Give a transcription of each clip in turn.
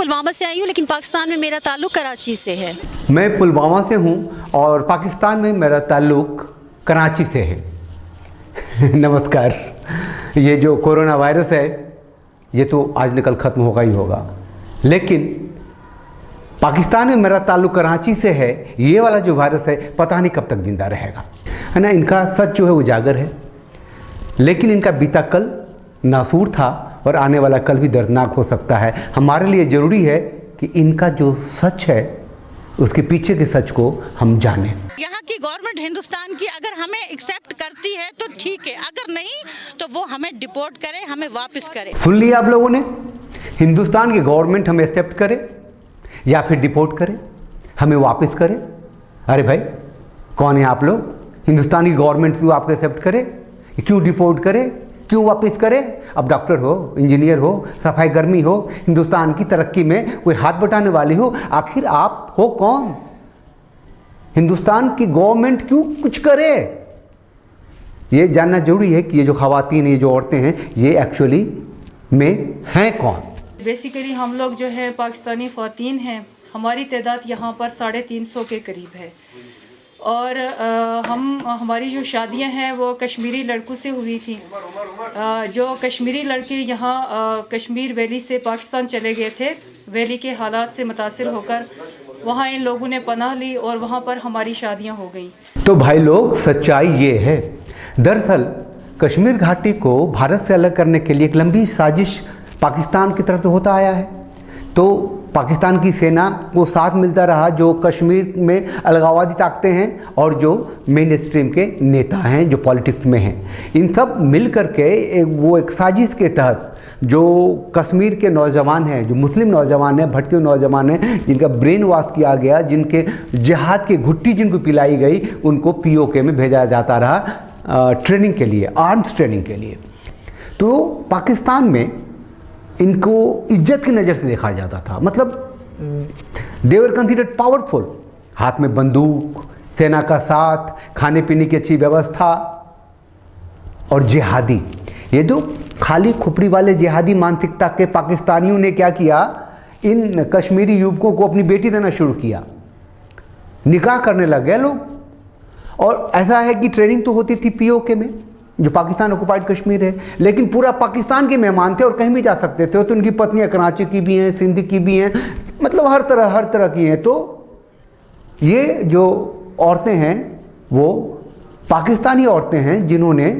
पुलवामा से आई हूँ, लेकिन पाकिस्तान में मेरा ताल्लुक कराची से है। मैं पुलवामा से हूँ और पाकिस्तान में मेरा ताल्लुक कराची से है। नमस्कार। ये जो कोरोना वायरस है ये तो आज न कल ख़त्म होगा ही होगा, लेकिन पाकिस्तान में मेरा ताल्लुक कराची से है। ये वाला जो वायरस है पता नहीं कब तक जिंदा रहेगा, है ना। इनका सच जो है उजागर है, लेकिन इनका बीता कल नासूर था और आने वाला कल भी दर्दनाक हो सकता है। हमारे लिए ज़रूरी है कि इनका जो सच है उसके पीछे के सच को हम जानें। यहाँ की गवर्नमेंट हिंदुस्तान की अगर हमें एक्सेप्ट करती है तो ठीक है, अगर नहीं तो वो हमें डिपोर्ट करे, हमें वापस करे। सुन लिया आप लोगों ने, हिंदुस्तान की गवर्नमेंट हमें एक्सेप्ट करे या फिर डिपोर्ट करे, हमें वापस करे। अरे भाई कौन है आप लोग? हिंदुस्तान की गवर्नमेंट क्यों आपको एक्सेप्ट करे, क्यों डिपोर्ट करे, क्यों वापस करे? अब डॉक्टर हो, इंजीनियर हो, सफाई कर्मी हो, हिंदुस्तान की तरक्की में कोई हाथ बटाने वाली हो, आखिर आप हो कौन? हिंदुस्तान की गवर्नमेंट क्यों कुछ करे, ये जानना जरूरी है कि ये जो खवातीन, ये जो औरतें हैं, ये एक्चुअली में हैं कौन। बेसिकली हम लोग जो है पाकिस्तानी ख़वातीन हैं, हमारी तादाद यहाँ पर 350 के करीब है और हमारी जो शादियां हैं वो कश्मीरी लड़कों से हुई थी। जो कश्मीरी लड़के यहाँ कश्मीर वैली से पाकिस्तान चले गए थे, वैली के हालात से मुतासिर होकर वहाँ इन लोगों ने पनाह ली और वहाँ पर हमारी शादियाँ हो गई। तो भाई लोग सच्चाई ये है, दरअसल कश्मीर घाटी को भारत से अलग करने के लिए एक लंबी साजिश पाकिस्तान की तरफ से होता आया है। तो पाकिस्तान की सेना को साथ मिलता रहा जो कश्मीर में अलगाववादी ताकतें हैं और जो मेन स्ट्रीम के नेता हैं जो पॉलिटिक्स में हैं। इन सब मिल कर के एक साजिश के तहत जो कश्मीर के नौजवान हैं, जो मुस्लिम नौजवान हैं, भटके नौजवान हैं, जिनका ब्रेन वॉश किया गया, जिनके जिहाद की घुट्टी जिनको पिलाई गई, उनको पीओके में भेजा जाता रहा ट्रेनिंग के लिए, आर्म्स ट्रेनिंग के लिए। तो पाकिस्तान में इनको इज्जत की नज़र से देखा जाता था, मतलब दे वर कंसिडर्ड पावरफुल। हाथ में बंदूक, सेना का साथ, खाने पीने की अच्छी व्यवस्था और जिहादी। ये जो खाली खुपड़ी वाले जिहादी मानसिकता के पाकिस्तानियों ने क्या किया, इन कश्मीरी युवकों को अपनी बेटी देना शुरू किया, निकाह करने लग गए लोग। और ऐसा है कि ट्रेनिंग तो होती थी पीओके में, जो पाकिस्तान ऑक्युपाइड कश्मीर है, लेकिन पूरा पाकिस्तान के मेहमान थे और कहीं भी जा सकते थे। तो उनकी पत्नियां कराची की भी हैं, सिंध की भी हैं, मतलब हर तरह की हैं। तो ये जो औरतें हैं वो पाकिस्तानी औरतें हैं जिन्होंने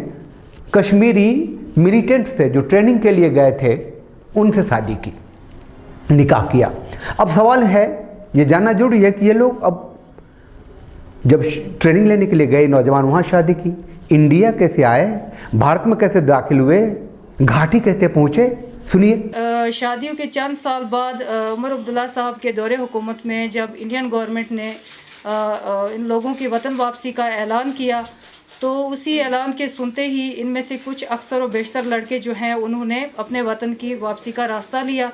कश्मीरी मिलिटेंट से जो ट्रेनिंग के लिए गए थे उनसे शादी की, निकाह किया। अब सवाल है, ये जानना जरूरी है कि ये लोग अब जब ट्रेनिंग लेने के लिए गए नौजवान, वहाँ शादी की, इंडिया कैसे आए, भारत में कैसे दाखिल हुए, घाटी कैसे पहुँचे, सुनिए। शादियों के चंद साल बाद उमर अब्दुल्ला साहब के दौरे हुकूमत में जब इंडियन गवर्नमेंट ने इन लोगों की वतन वापसी का ऐलान किया, तो उसी ऐलान के सुनते ही इनमें से कुछ अक्सर और बेशतर लड़के जो हैं उन्होंने अपने वतन की वापसी का रास्ता लिया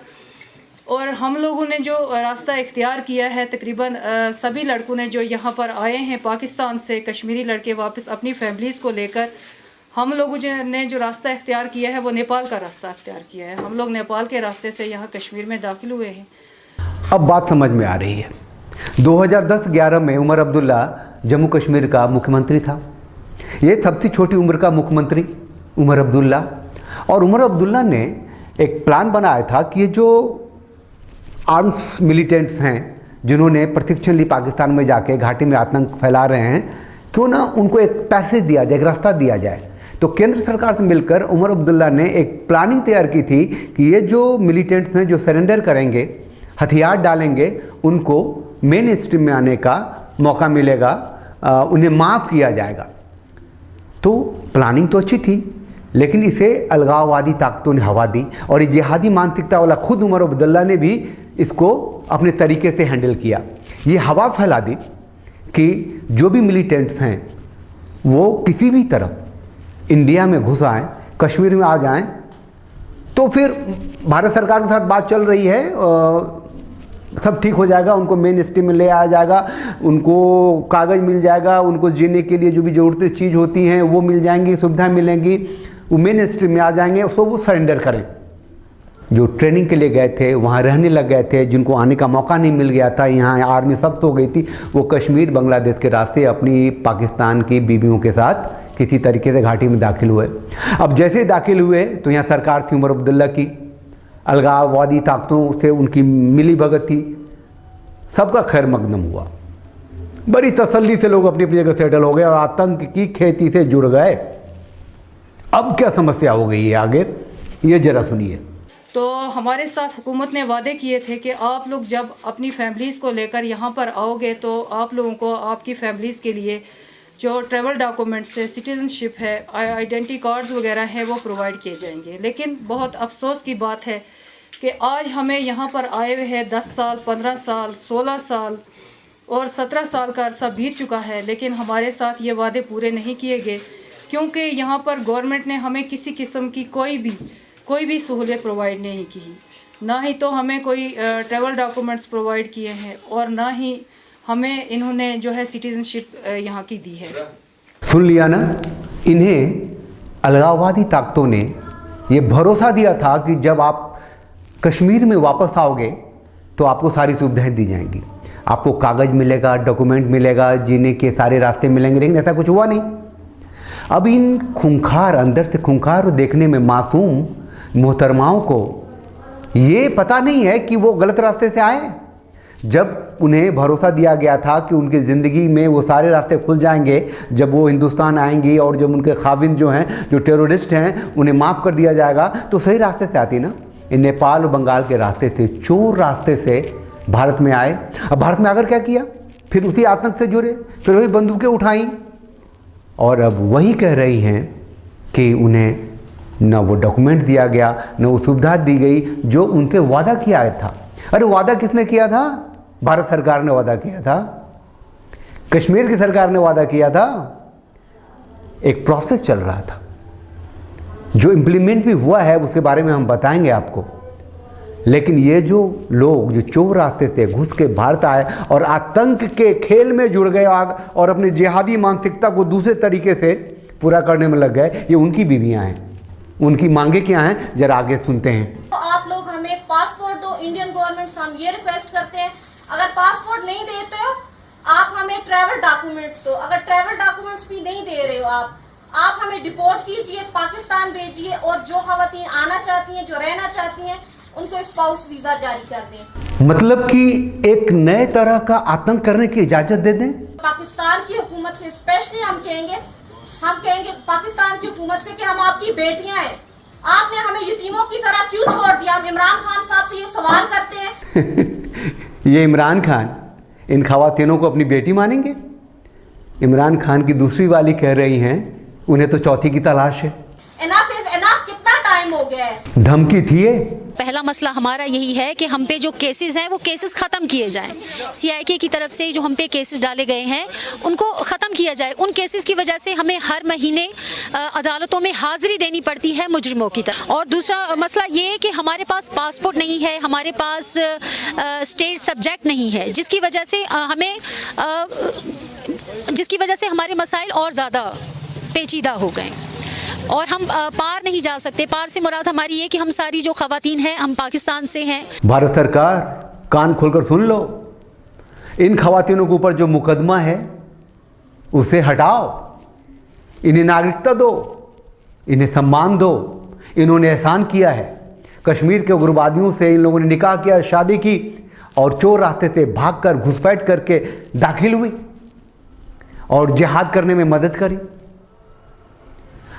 और हम लोगों ने जो रास्ता इख्तियार किया है, तकरीबन सभी लड़कों ने जो यहाँ पर आए हैं पाकिस्तान से, कश्मीरी लड़के वापस अपनी फैमिलीज़ को लेकर, हम लोगों ने जो रास्ता इख्तियार किया है वो नेपाल का रास्ता इख्तियार किया है। हम लोग नेपाल के रास्ते से यहाँ कश्मीर में दाखिल हुए हैं। अब बात समझ में आ रही है। 2010-11 में उमर अब्दुल्ला जम्मू कश्मीर का मुख्यमंत्री था। ये सबसे छोटी उम्र का मुख्यमंत्री उमर अब्दुल्ला, और उमर अब्दुल्ला ने एक प्लान बनाया था कि ये जो आर्म्स मिलिटेंट्स हैं जिन्होंने प्रशिक्षण ली पाकिस्तान में जाके घाटी में आतंक फैला रहे हैं, क्यों ना उनको एक पैसेज दिया जाए, एक रास्ता दिया जाए। तो केंद्र सरकार से मिलकर उमर अब्दुल्ला ने एक प्लानिंग तैयार की थी कि ये जो मिलिटेंट्स हैं जो सरेंडर करेंगे, हथियार डालेंगे, उनको मेन स्ट्रीम में आने का मौका मिलेगा, उन्हें माफ़ किया जाएगा। तो प्लानिंग तो अच्छी थी, लेकिन इसे अलगाववादी ताकतों ने हवा दी और ये जिहादी मानसिकता वाला खुद उमर अब्दुल्ला ने भी इसको अपने तरीके से हैंडल किया। ये हवा फैला दी कि जो भी मिलिटेंट्स हैं वो किसी भी तरह इंडिया में घुस आएँ, कश्मीर में आ जाएं, तो फिर भारत सरकार के साथ बात चल रही है, सब ठीक हो जाएगा, उनको मेन स्ट्रीम में ले आया जाएगा, उनको कागज़ मिल जाएगा, उनको जीने के लिए जो भी ज़रूरतें चीज़ होती हैं वो मिल जाएंगी, सुविधाएं मिलेंगी, वो मेन स्ट्रीम में आ जाएंगे, सो वो सरेंडर करें। जो ट्रेनिंग के लिए गए थे, वहाँ रहने लग गए थे, जिनको आने का मौका नहीं मिल गया था, यहाँ आर्मी सख्त हो गई थी, वो कश्मीर बांग्लादेश के रास्ते अपनी पाकिस्तान की बीवियों के साथ किसी तरीके से घाटी में दाखिल हुए। अब जैसे ही दाखिल हुए तो यहाँ सरकार थी उमर अब्दुल्ला की, अलगाववादी ताकतों से उनकी मिली भगत थी, सबका खैर मकदम हुआ। बड़ी तसल्ली से लोग अपनी अपनी जगह सेटल हो गए और आतंक की खेती से जुड़ गए। अब क्या समस्या हो गई है आगे, ये जरा सुनिए। तो हमारे साथ हुकूमत ने वादे किए थे कि आप लोग जब अपनी फैमिलीज़ को लेकर यहाँ पर आओगे तो आप लोगों को आपकी फैमिलीज़ के लिए जो ट्रैवल डॉक्यूमेंट्स है, सिटीज़नशिप है, आइडेंटिटी कार्ड्स वगैरह हैं, वो प्रोवाइड किए जाएंगे। लेकिन बहुत अफसोस की बात है कि आज हमें यहाँ पर आए हुए हैं 10 साल, 15 साल, 16 साल और 17 साल का अरसा बीत चुका है, लेकिन हमारे साथ ये वादे पूरे नहीं किए गए, क्योंकि यहाँ पर गवर्नमेंट ने हमें किसी किस्म की कोई भी सहूलियत प्रोवाइड नहीं की। ना ही तो हमें कोई ट्रैवल डॉक्यूमेंट्स प्रोवाइड किए हैं और ना ही हमें इन्होंने जो है सिटीज़नशिप यहाँ की दी है। सुन लिया ना, इन्हें अलगाववादी ताकतों ने ये भरोसा दिया था कि जब आप कश्मीर में वापस आओगे तो आपको सारी सुविधाएं दी जाएंगी, आपको कागज़ मिलेगा, डॉक्यूमेंट मिलेगा, जीने के सारे रास्ते मिलेंगे, लेकिन ऐसा कुछ हुआ नहीं। अब इन खूंखार, अंदर से खूंखार और देखने में मासूम मोहतरमाओं को ये पता नहीं है कि वो गलत रास्ते से आए। जब उन्हें भरोसा दिया गया था कि उनकी ज़िंदगी में वो सारे रास्ते खुल जाएंगे, जब वो हिंदुस्तान आएंगी और जब उनके खाविंद जो हैं, जो टेररिस्ट हैं, उन्हें माफ़ कर दिया जाएगा, तो सही रास्ते से आती ना। इन नेपाल और बंगाल के रास्ते थे, चोर रास्ते से भारत में आए। अब भारत में आकर क्या किया, फिर उसी आतंक से जुड़े, फिर वही बंदूकें उठाई और अब वही कह रही हैं कि उन्हें न वो डॉक्यूमेंट दिया गया, न वो सुविधा दी गई जो उनसे वादा किया था। अरे वादा किसने किया था? भारत सरकार ने वादा किया था, कश्मीर की सरकार ने वादा किया था। एक प्रोसेस चल रहा था, जो इम्प्लीमेंट भी हुआ है उसके बारे में हम बताएंगे आपको। लेकिन ये जो लोग जो चोर रास्ते से घुस के भारत आए और आतंक के खेल में जुड़ गए और अपनी जिहादी मानसिकता को दूसरे तरीके से पूरा करने में लग गए, ये उनकी बीवियां हैं। उनकी मांगे क्या हैं, जरा आगे सुनते हैं। तो आप लोग हमें पासपोर्ट दो, इंडियन गवर्नमेंट से हम ये रिक्वेस्ट करते हैं। अगर पासपोर्ट नहीं देते हो आप हमें ट्रैवल डॉक्यूमेंट्स दो। अगर ट्रैवल डॉक्यूमेंट्स भी नहीं दे रहे हो आप हमें डिपोर्ट कीजिए, पाकिस्तान भेजिए और जो खवातीन आना चाहती हैं, जो रहना चाहती हैं, उनको स्पाउस वीजा जारी कर दें। मतलब कि एक नए तरह का आतंक करने की इजाजत दे दें। पाकिस्तान की हुकूमत से स्पेशली हम कहेंगे पाकिस्तान की हुकूमत से कि हम आपकी बेटियां हैं, आपने हमें यतीमों की तरह क्यों छोड़ दिया। हम इमरान खान साहब से ये सवाल करते हैं। ये इमरान खान इन खवातीनों को अपनी बेटी मानेंगे? इमरान खान की दूसरी वाली कह रही हैं उन्हें तो चौथी की तलाश है। इनफ इज इनफ, कितना टाइम हो गया है। धमकी थी ये। पहला मसला हमारा यही है कि हम पे जो केसेस हैं वो केसेस ख़त्म किए जाएं। CIK की तरफ से जो हम पे केसेस डाले गए हैं उनको ख़त्म किया जाए। उन केसेस की वजह से हमें हर महीने अदालतों में हाज़िरी देनी पड़ती है मुजरिमों की तरफ। और दूसरा मसला ये है कि हमारे पास पासपोर्ट नहीं है, हमारे पास स्टेट सब्जेक्ट नहीं है, जिसकी वजह से हमारे मसाइल और ज़्यादा पेचीदा हो गए और हम पार नहीं जा सकते। पार से मुराद हमारी ये कि हम सारी जो खवातीन हैं हम पाकिस्तान से हैं। भारत सरकार कान खोलकर सुन लो, इन खवातीनों के ऊपर जो मुकदमा है उसे हटाओ, इन्हें नागरिकता दो, इन्हें सम्मान दो। इन्होंने एहसान किया है, कश्मीर के उग्रवादियों से इन लोगों ने निकाह किया, शादी की और चोर रास्ते से भागकर घुसपैठ करके दाखिल हुई और जिहाद करने में मदद करी।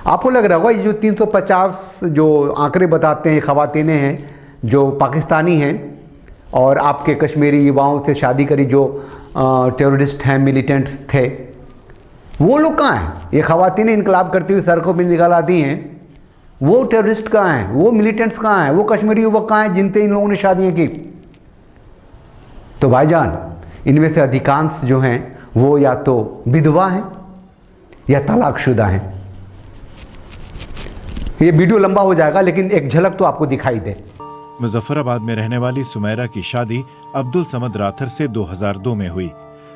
आपको लग रहा होगा ये जो 350 जो आंकड़े बताते हैं खवातीनें हैं जो पाकिस्तानी हैं और आपके कश्मीरी युवाओं से शादी करी जो टेररिस्ट हैं, मिलिटेंट्स थे, वो लोग कहाँ हैं? ये खवातीनें इनकलाब करती हुई सड़कों पर निकल आती हैं, वो टेररिस्ट कहाँ हैं? वो मिलिटेंट्स कहाँ हैं? वो कश्मीरी युवक कहाँ हैं जिनसे इन लोगों ने शादियाँ की? तो भाईजान, इनमें से अधिकांश जो हैं वो या तो विधवा हैं या तलाकशुदा हैं। ये वीडियो लंबा हो जाएगा लेकिन एक झलक तो आपको दिखाई दे। मुजफ्फराबाद में रहने वाली सुमैरा की शादी अब्दुल समद राथर से 2002 में हुई।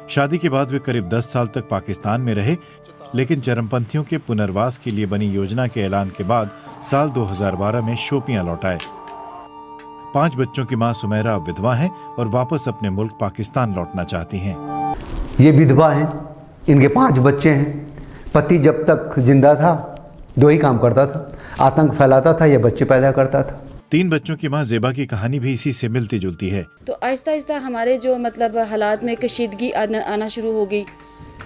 शादी के बाद वे करीब 10 साल तक पाकिस्तान में रहे, लेकिन चरमपंथियों के पुनर्वास के लिए बनी योजना के ऐलान के बाद साल 2012 में शोपियां लौट आए। 5 बच्चों की मां सुमेरा अब विधवा हैं और वापस अपने मुल्क पाकिस्तान लौटना चाहती हैं। ये विधवा हैं, इनके 5 बच्चे हैं। पति जब तक जिंदा था 2 ही काम करता था, आतंक फैलाता था या बच्चे पैदा करता था। 3 बच्चों की मां ज़ेबा की कहानी भी इसी से मिलती जुलती है। तो आहिस्ता आहिस्ता हमारे जो मतलब हालात में कशीदगी आना शुरू हो गई,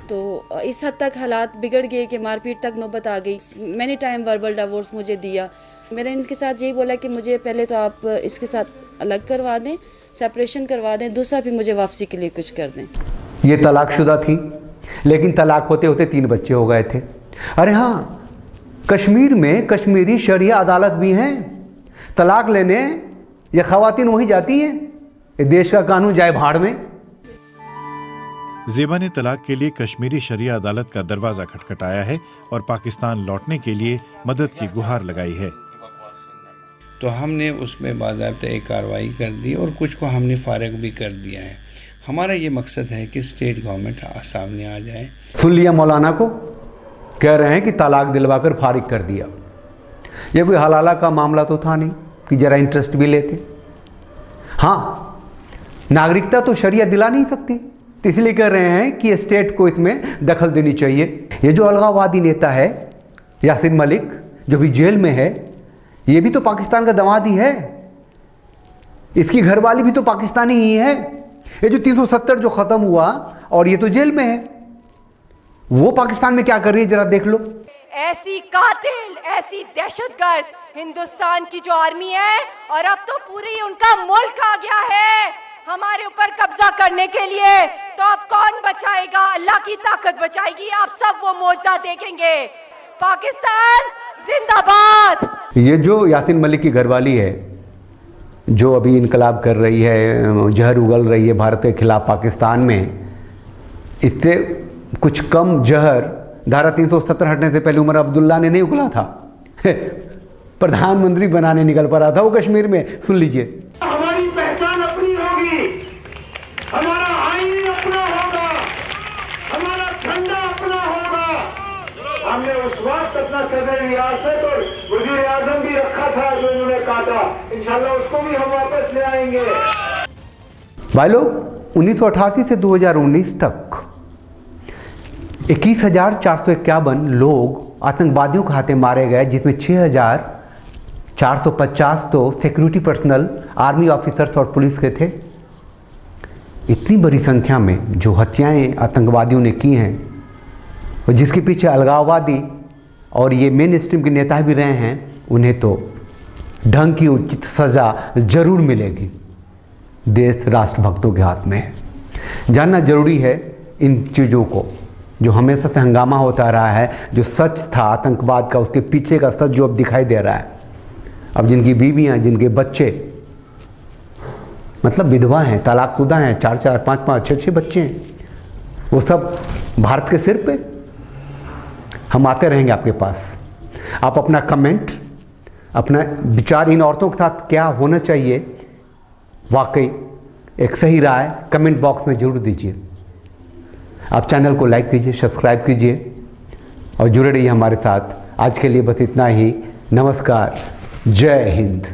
तो इस हद तक हालात बिगड़ गए कि मारपीट तक नौबत आ गई। मैनी टाइम वर्बल डिवोर्स मुझे दिया। मैंने इनके साथ यही बोला कि मुझे पहले तो आप इसके साथ अलग करवा दें, सेपरेशन करवा दें, दूसरा भी मुझे वापसी के लिए कुछ कर दें। ये तलाकशुदा थी, लेकिन तलाक होते होते 3 बच्चे हो गए थे। अरे हाँ, कश्मीर में कश्मीरी शरिया अदालत भी हैं। तलाक लेने ये ख़वातीन वहीं जाती हैं। ये देश का कानून जाए भाड़ में। ज़ेबा ने तलाक के लिए कश्मीरी शरिया अदालत का दरवाज़ा खटखटाया है और पाकिस्तान लौटने के लिए मदद की गुहार लगाई है। तो हमने उसमें बाज़ाब्ता एक कार्रवाई कर दी और कुछ को हमने फारिग भी कर दिया है। हमारा ये मकसद है कि स्टेट गवर्नमेंट सामने आ जाए। सुन लिया मौलाना को, कह रहे हैं कि तलाक दिलवाकर फारिग कर दिया। ये कोई हलाला का मामला तो था नहीं कि ज़रा इंटरेस्ट भी लेते। हाँ, नागरिकता तो शरिया दिला नहीं सकती, तो इसलिए कह रहे हैं कि स्टेट को इसमें दखल देनी चाहिए। ये जो अलगाववादी नेता है यासिन मलिक, जो भी जेल में है, ये भी तो पाकिस्तान का दामाद ही है। इसकी घरवाली भी तो पाकिस्तानी ही है। ये जो 370 जो ख़त्म हुआ और ये तो जेल में है, वो पाकिस्तान में क्या कर रही है जरा देख लो। ऐसी कातिल, ऐसी दहशतगर्द हिंदुस्तान की जो आर्मी है, और अब तो पूरी उनका मुल्क आ गया है हमारे ऊपर कब्जा करने के लिए। तो अब कौन बचाएगा? अल्लाह की ताकत बचाएगी। आप सब वो मौजा देखेंगे। पाकिस्तान जिंदाबाद। ये जो यासिन मलिक की घरवाली है, जो अभी इनकलाब कर रही है, जहर उगल रही है भारत के खिलाफ पाकिस्तान में, इससे कुछ कम जहर धारा 370 हटने से पहले उमर अब्दुल्ला ने नहीं उगला था। प्रधानमंत्री बनाने निकल पड़ा था वो कश्मीर में। सुन लीजिए। हमारी पहचान अपनी होगी, हमारा आईन अपना होगा, हमारा झंडा अपना होगा। हमने उस वक्त अपना सदर रियासत और वजीर आजम भी रखा था जो उन्होंने काटा। इंशाल्लाह उसको भी हम वापस ले आएंगे। भाई लोग, 1988 से 2019 तक 21,451 लोग आतंकवादियों के हाथे मारे गए, जिसमें 6,450 तो सिक्योरिटी पर्सनल, आर्मी ऑफिसर्स और पुलिस के थे। इतनी बड़ी संख्या में जो हत्याएं आतंकवादियों ने की हैं और जिसके पीछे अलगाववादी और ये मेन स्ट्रीम के नेता भी रहे हैं, उन्हें तो ढंग की उचित सज़ा जरूर मिलेगी। देश राष्ट्रभक्तों के हाथ में है। जानना जरूरी है इन चीज़ों को, जो हमेशा से हंगामा होता रहा है, जो सच था आतंकवाद का, उसके पीछे का सच जो अब दिखाई दे रहा है। अब जिनकी बीवियां, जिनके बच्चे मतलब विधवा हैं, तलाकशुदा हैं, 4-4, 5-5, 6-6 बच्चे हैं, वो सब भारत के सिर पे। हम आते रहेंगे आपके पास। आप अपना कमेंट, अपना विचार इन औरतों के साथ क्या होना चाहिए, वाकई एक सही राय कमेंट बॉक्स में जरूर दीजिए। आप चैनल को लाइक कीजिए, सब्सक्राइब कीजिए और जुड़े रहिए हमारे साथ। आज के लिए बस इतना ही। नमस्कार, जय हिंद।